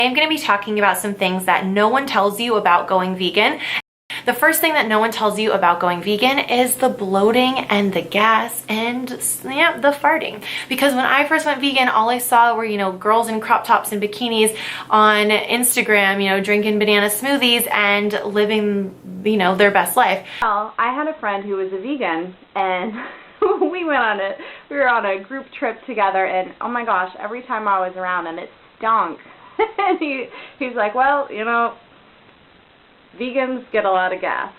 I'm going to be talking about some things that no one tells you about going vegan. The first thing that no one tells you about going vegan is the bloating and the gas and yeah, the farting. Because when I first went vegan, all I saw were, you know, girls in crop tops and bikinis on Instagram, you know, drinking banana smoothies and living, you know, their best life. Well, I had a friend who was a vegan, and we were on a group trip together, and oh my gosh, every time I was around him, it stunk. And he's like, well, you know, vegans get a lot of gas.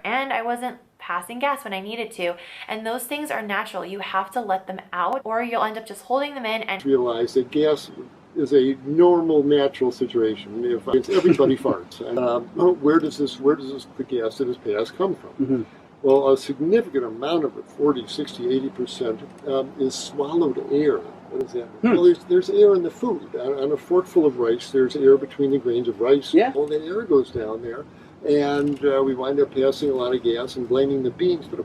And I wasn't passing gas when I needed to. And those things are natural. You have to let them out or you'll end up just holding them in and realize that gas is a normal, natural situation. If everybody farts. And where does the gas that is passed come from? Mm-hmm. Well, a significant amount of it, 40, 60, 80%, is swallowed air. What does that mean? Well, there's air in the food. On a forkful of rice, there's air between the grains of rice. Yeah. All that air goes down there, and we wind up passing a lot of gas and blaming the beans. But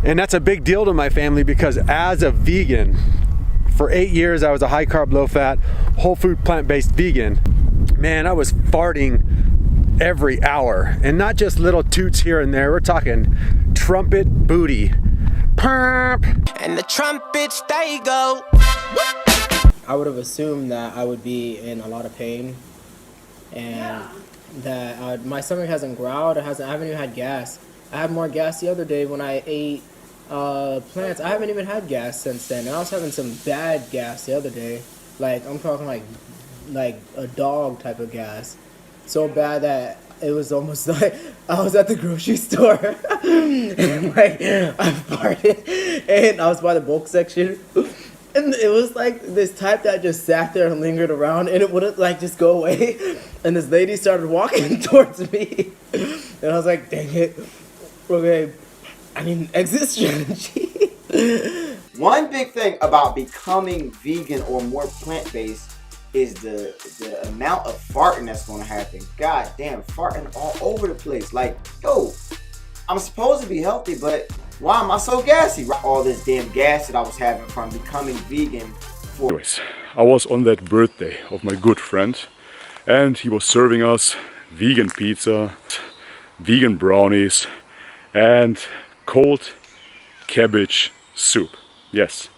and that's a big deal to my family because as a vegan, for 8 years I was a high carb, low fat, whole food, plant-based vegan. Man, I was farting every hour, and not just little toots here and there. We're talking trumpet booty. Pump. And the trumpets, they go. I would have assumed that I would be in a lot of pain, and that my stomach hasn't growled. I haven't even had gas. I had more gas the other day when I ate plants. I haven't even had gas since then. And I was having some bad gas the other day. Like I'm talking like a dog type of gas. So bad that it was almost like I was at the grocery store and like I farted and I was by the bulk section and it was like this type that just sat there and lingered around and it wouldn't like just go away, and this lady started walking towards me and I was like, dang it, okay, I need an exit strategy. One big thing about becoming vegan or more plant-based is the amount of farting that's gonna happen. God damn, farting all over the place. Like, yo, I'm supposed to be healthy, but why am I so gassy? All this damn gas that I was having from becoming vegan. Anyways, I was on that birthday of my good friend, and he was serving us vegan pizza, vegan brownies, and cold cabbage soup. Yes.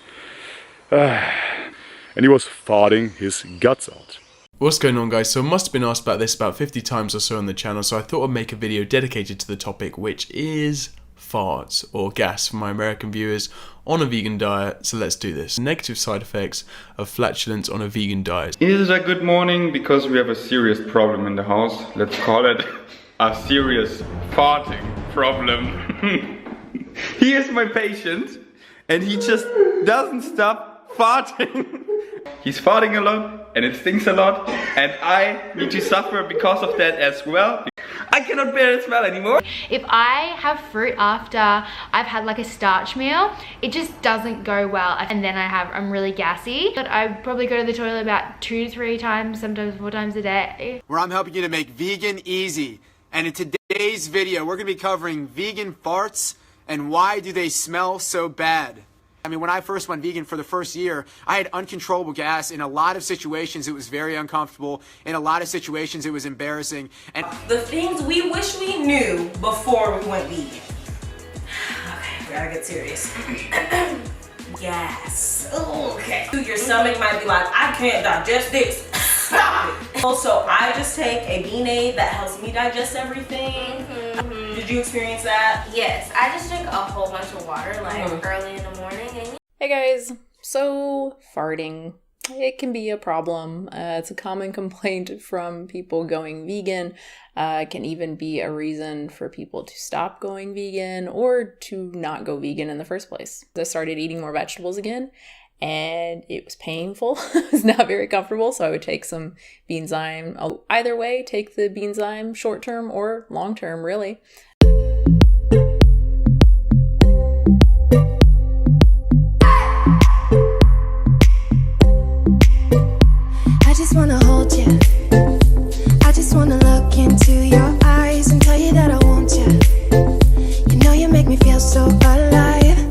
And he was farting his guts out. What's going on, guys? So I must have been asked about this about 50 times or so on the channel, so I thought I'd make a video dedicated to the topic, which is farts or gas for my American viewers on a vegan diet. So let's do this. Negative side effects of flatulence on a vegan diet. It is a good morning because we have a serious problem in the house. Let's call it a serious farting problem. He is my patient and he just doesn't stop farting. He's farting a lot and it stinks a lot and I need to suffer because of that as well. I cannot bear the smell anymore. If I have fruit after I've had like a starch meal, it just doesn't go well, and then I'm really gassy. But I probably go to the toilet about 2 to 3 times, sometimes 4 times a day. Where I'm helping you to make vegan easy. And in today's video, we're gonna be covering vegan farts and why do they smell so bad. I mean, when I first went vegan for the first year, I had uncontrollable gas. In a lot of situations, it was very uncomfortable. In a lot of situations, it was embarrassing. And the things we wish we knew before we went vegan. Okay, gotta get serious. Gas. Okay. Your stomach might be like, I can't digest this. Stop it. Also, I just take a bean aid that helps me digest everything. Did you experience that? Yes, I just drink a whole bunch of water like early in the morning. And hey guys, so farting, it can be a problem. It's a common complaint from people going vegan. It can even be a reason for people to stop going vegan or to not go vegan in the first place. I started eating more vegetables again and it was painful. It was not very comfortable, so I would take some Beanzyme. Either way, take the Beanzyme short term or long term, really. I just wanna hold you. I just wanna look into your eyes and tell you that I want you. You know you make me feel so alive.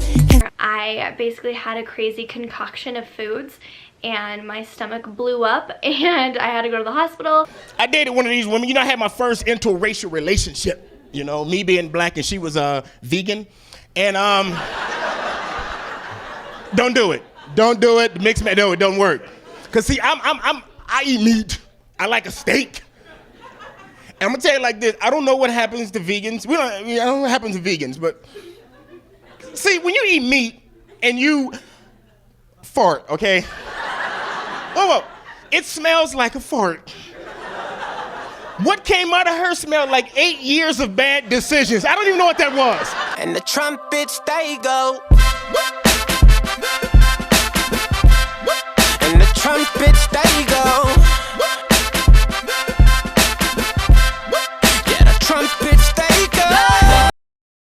I basically basically had a crazy concoction of foods and my stomach blew up and I had to go to the hospital. I dated one of these women. You know, I had my first interracial relationship. You know, me being black and she was vegan. And don't do it. Don't do it. Mixed no, it don't work. Cause see, I eat meat. I like a steak. And I'm gonna tell you like this. I don't know what happens to vegans. I don't know what happens to vegans, but see, when you eat meat and you fart, okay? Whoa, it smells like a fart. What came out of her smelled like 8 years of bad decisions. I don't even know what that was. And the trumpets, they go. And the trumpets, they go. Yeah, the trumpets.